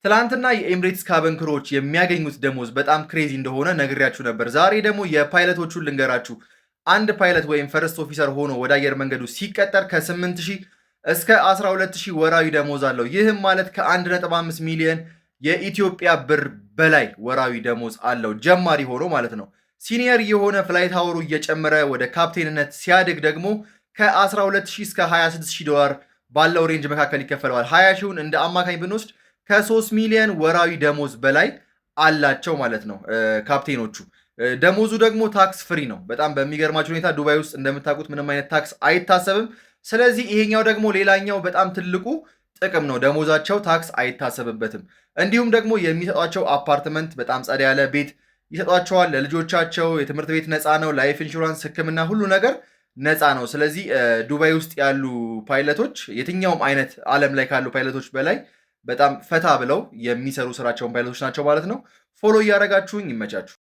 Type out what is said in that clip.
ትላንትና የኤምሬትስ ካቢን ክሩዎች የሚያገኙት ደሞዝ በጣም ክሬዚ እንደሆነ ነግሬያችሁ ነበር። ዛሬ ደግሞ የፓይለቶቹን ልንገራችሁ። አንድ ፓይለት ወይም ፈርስት ኦፊሰር ሆኖ ወደ አየር መንገዱ ሲቀጠር ከ8000 እስከ 12000 ወራዊ ደሞዝ አለው። ይህም ማለት ከ1.5 ሚሊዮን የኢትዮጵያ ብር በላይ ወራዊ ደሞዝ አለው፣ ጀማሪ ሆኖ ማለት ነው። ሲኒየር የሆነ ፍላይት አወሩ እየጨመረ ወደ ካፕቴንነት ሲያድግ ደግሞ ከ12000 እስከ 26000 ዶላር ባለው ሬንጅ መካከል ይከፈለዋል። 20 ሺውን እንደ አማካኝ ብንወስድ ከ3 ሚሊዮን ወራዊ ደሞዝ በላይ አላቸው ማለት ነው ካፕቴኖቹ። ደሞዙ ደግሞ ታክስ ፍሪ ነው። በጣም በሚገርማቸው ሁኔታ ዱባይ ውስጥ እንደምታውቁት ምንም አይነት ታክስ አይታሰብም። ስለዚህ ይሄኛው ደግሞ ሌላኛው በጣም ትልቁ ጥቅም ነው። ደሞዛቸው ታክስ አይታሰብበትም። እንዲሁም ደግሞ የሚሰጧቸው አፓርትመንት በጣም ጸዳ ያለ ቤት ይሰጧቸዋል። ለልጆቻቸው የትምህርት ቤት ነፃ ነው። ላይፍ ኢንሹራንስ፣ ሕክምና ሁሉ ነገር ነፃ ነው። ስለዚህ ዱባይ ውስጥ ያሉ ፓይለቶች የትኛውም አይነት ዓለም ላይ ካሉ ፓይለቶች በላይ በጣም ፈታ ብለው የሚሰሩ ስራቸውን ፓይለቶች ናቸው ማለት ነው። ፎሎ እያደረጋችሁኝ ይመቻችሁ።